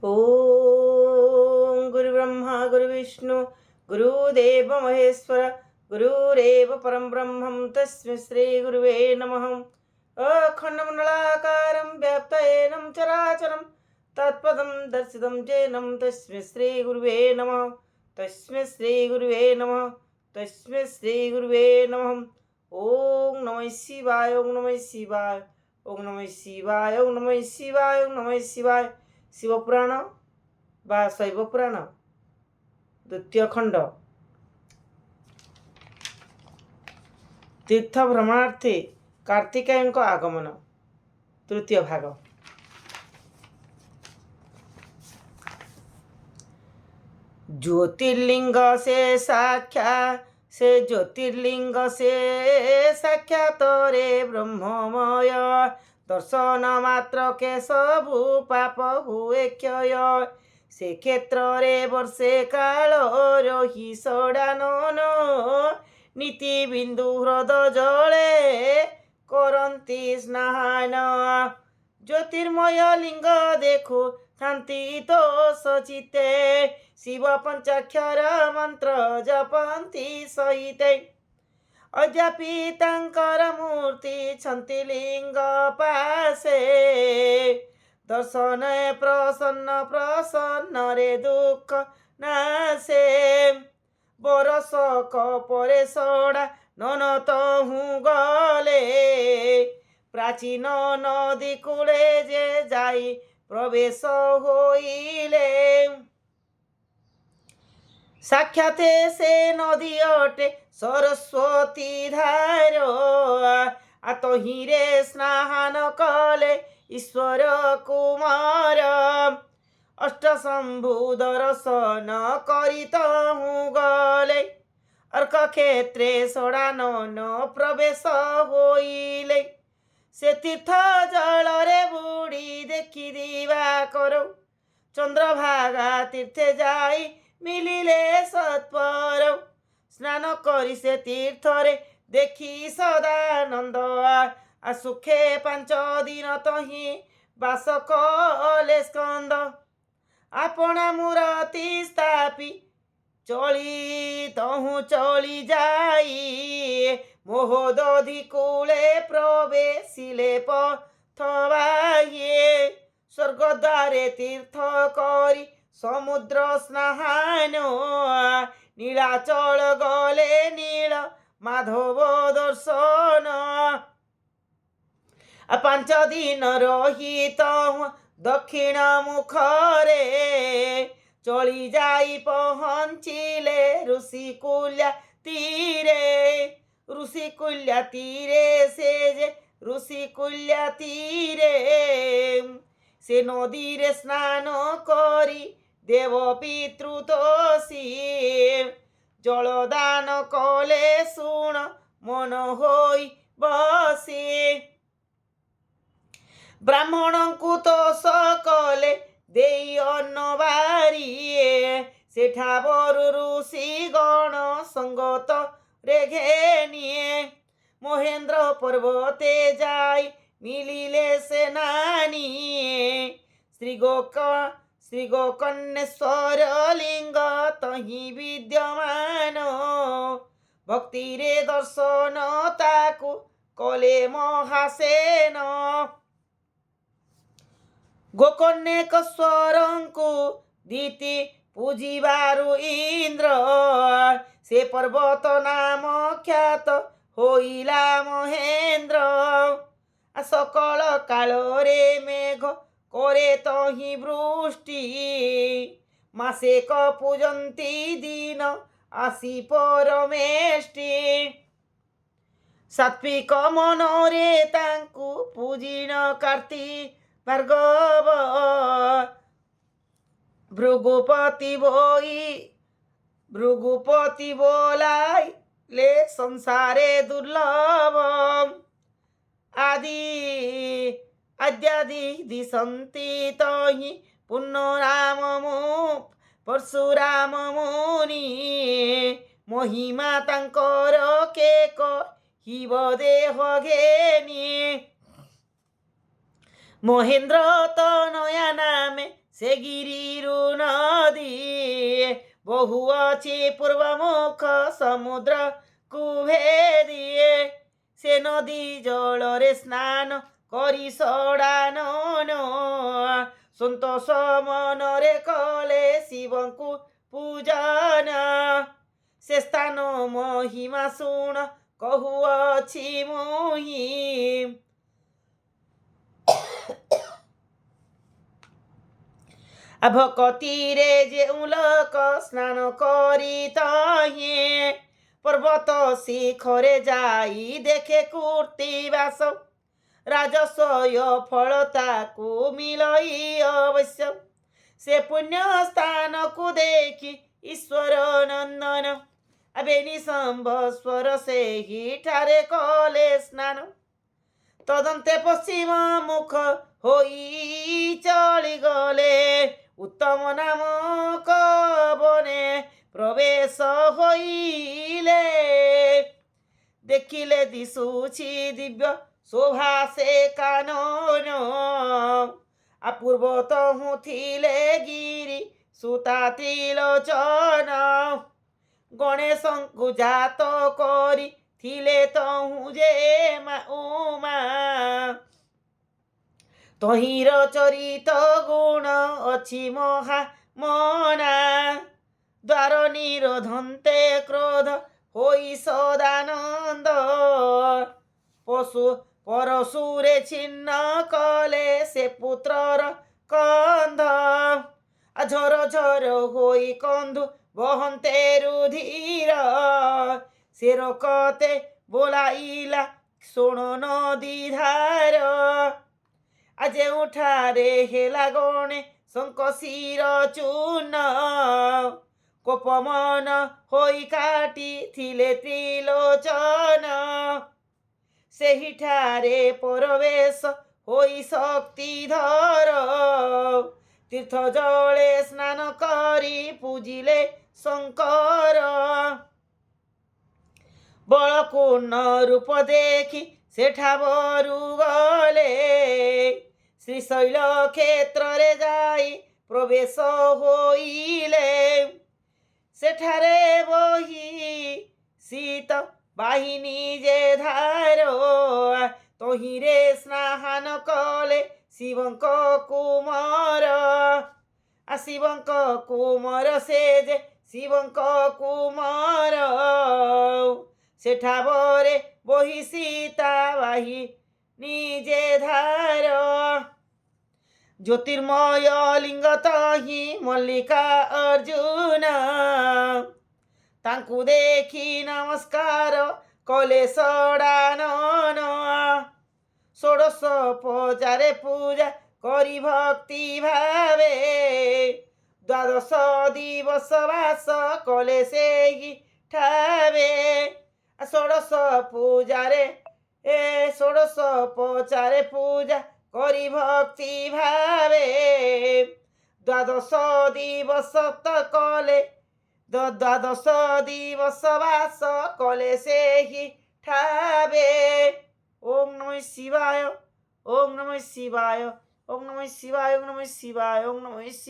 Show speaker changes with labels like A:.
A: ओम गुरु ब्रह्मा गुरु विष्णु गुरुदेव महेश्वर गुरुरेव परम ब्रह्मं तस्मै श्री गुरुवे नमः। अखण्डमण्डलाकारं व्याप्तयेनं चराचरं तत्पदं दर्शितं येनं तस्मै श्री गुरुवे नमः। तस्मै श्री गुरुवे नमः। तस्मै श्री गुरुवे नमः। ओम नमः शिवाय। ओम नमः शिवाय। ओम नमः शिवाय। ओम नमः शिवाय। ओम नमः शिवाय। शिवपुराण बा शैवपुराण द्वितीय खंड तीर्थ भ्रमणार्थे कार्तिकेय आगमन तृतीय भाग। ज्योतिर्लिंग से ज्योतिर्लिंग से साक्षात रे ब्रह्ममय दर्शन मात्र के सबु पाप हुए क्षय से क्षेत्र रे वर्षे काल रही सड़ानन नीति बिंदु ह्रद जले करती स्नान ज्योतिर्मय लिंग देखो शांति तो सचिते शिव पंचाक्षर मंत्र जपंती सहिते अद्यापि तांकर मूर्ति छंती लिंग पासे दर्शन प्रसन्न प्रसन्न रे दुख नासे बरस कपरे सड़ा नन तहु गले प्राचीन नदी कूले जे जाई प्रवेश होइले साक्षाते से नदी अटे सरस्वती धार आतहिरे स्नान कले ईश्वर कुमार अष्टशंभु दर्शन करी तहु गले अर्क क्षेत्रे सड़ानन प्रवेश होइले से तीर्थ जल रे बुड़ी देखी दिवा करो चंद्रभागा तीर्थे जाई मिलिले सत्पर स्नान करी से तीर्थरे देखी सदानंद आ सुखे 5 दिन तही बास कले स्कंद आपना मूर्ति स्थापी चली तहु चली जाई मोहदधि कूले प्रवेशिले पथवाये स्वर्गद्वारे तीर्थ करी समुद्र स्नान नीलाचल गले नील माधव दर्शन 5 दिन रही दक्षिण मुखरे चली जाई पहुँचिले ऋषिकुल्या तीरे से जे ऋषिकुल्या तीरे से नदी रे स्नान करी देव पितृतोषी जलदान कले शुण मन होई बसी ब्राह्मण को तोष कले देई अन्न बारिए सेठावरु ऋषि गण संगत रे घेनिए महेंद्र पर्वते जाई मिलिले से नानी श्री गोकर्णेश्वर लिंग तही विद्यमान भक्ति रे दर्शन ताकु कले महासेन गोकर्णेश्वर को दीति पूजिबारु इंद्र से पर्वत नाम ख्यात होइला महेंद्र सकल काल रे मेघ करे तही वृष्टि मासेक पूजंती दिन आसी परमेष्टि सात्विक मन रे तांकु पूजिन कार्तिक भार्गव भृगुपति बोलाई ले संसारे दुर्लभ आद्यादि दिशन्ति तहि परशुराम मुनि महिमा तांकर के कहिब देह घेनी महेंद्र तनया नामे ସେ ଗିରିରୁ ନଦୀ ବହୁ ଅଛି ପୂର୍ବମୁଖ ସମୁଦ୍ରକୁ ଭେଦିଏ। ସେ ନଦୀ ଜଳରେ ସ୍ନାନ କରି ଷଡ଼ାନନ ସନ୍ତୋଷ ମନରେ କଲେ ଶିବଙ୍କୁ ପୂଜନ। ସେ ସ୍ଥାନ ମହିମା ଶୁଣ କହୁଅଛି ମୁହିଁ। ଭକତିରେ ଯେଉଁ ଲୋକ ସ୍ନାନ କରି ତହିଁ ପର୍ବତ ଶିଖରେ ଯାଇ ଦେଖେ କୃତ୍ତିବାସ ରାଜସ୍ୱ ଫଳ ତାକୁ ମିଳଇ ଅବଶ୍ୟ। ସେ ପୁଣ୍ୟ ସ୍ଥାନକୁ ଦେଖି ଈଶ୍ୱର ନନ୍ଦନ ବେନି ସମ୍ବସ୍ୱର ସେହିଠାରେ କଲେ ସ୍ନାନ। ତଦନ୍ତେ ପଶ୍ଚିମ ମୁଖ ହୋଇ ଚଳିଗଲେ ଉତ୍ତମ ନାମକ ବନେ ପ୍ରବେଶ ହୋଇଲେ। ଦେଖିଲେ ଦିଶୁଛି ଦିବ୍ୟ ଶୋଭା ସେ କାନନ ପୂର୍ବତ ଥିଲେ ଗିରି ସୁତା ତ୍ରିଲୋଚନ। ଗଣେଶଙ୍କୁ ଜାତ କରି ଥିଲେ ତହୁଁ ଯେ ଉମା ତହିଁର ଚରିତ ଗୁଣ ଅଛି ମହା ମନା। ଦ୍ୱାର ନିରୋଧନ୍ତେ କ୍ରୋଧ ହୋଇ ସଦାନନ୍ଦ ପରଶୁରେ ଛିନ୍ନ କଲେ ସେ ପୁତ୍ରର କନ୍ଧ। ଝର ଝର ହୋଇ କନ୍ଧୁ ବହନ୍ତେ ରୁଧିର ସେ ରକତେ ବୋଲାଇଲା ଶୁଣ ନଦୀ ଧାର। ଯେଉଁଠାରେ ହେଲା ଗଣେଶଙ୍କ ଶିର ଚୂର୍ଣ୍ଣ କୋପମନ ହୋଇ କାଟିଥିଲେ ତ୍ରିଲୋଚନ। ସେହିଠାରେ ପ୍ରବେଶ ହୋଇ ଶକ୍ତିଧର ତୀର୍ଥ ଜଳେ ସ୍ନାନ କରି ପୂଜିଲେ ଶଙ୍କର। ବଳପୂର୍ଣ୍ଣ ରୂପ ଦେଖି ସେଠାବରୁ ଗଲେ ଶ୍ରୀଶୈଳ କ୍ଷେତ୍ରରେ ଯାଇ ପ୍ରବେଶ ହୋଇଲେ। ସେଠାରେ ବହି ଶୀତ ବାହିନୀ ଯେ ଧାର ତହିଁରେ ସ୍ନାନ କଲେ ଶିବଙ୍କ କୁମାର। ଶିବଙ୍କ କୁମାର ସେ ଯେ ଶିବଙ୍କ କୁମାର ସେଠାବରେ ବହି ସୀତା ବାହିନୀ ଯେ ଧାର। ଜ୍ୟୋତିର୍ମୟ ଲିଙ୍ଗ ତହିଁ ମଲ୍ଲିକା ଅର୍ଜୁନ ତାଙ୍କୁ ଦେଖି ନମସ୍କାର କଲେ ଷଡ଼ାନନ। ଷୋଡ଼ଶ ପଚାରେ ପୂଜା କରି ଭକ୍ତି ଭାବେ ଦ୍ୱାଦଶ ଦିବସ ବାସ କଲେ ସେହି ଠାବେ। ଷୋଡ଼ଶ ପଚାରେ ପୂଜା କରି ଭକ୍ତି ଭାବେ ଦ୍ୱାଦଶ ଦିବସ କଲେ ଦ୍ୱାଦଶ ଦିବସ ବାସ କଲେ ସେହି ଠାବେ। ଓಂ ନମଃ ଶିବାୟ ଓಂ ନମଃ ଶିବାୟ ଓಂ ନମଃ ଶିବାୟ ଓಂ ନମଃ ଶିବାୟ ଓಂ ନମଃ ଶିବାୟ।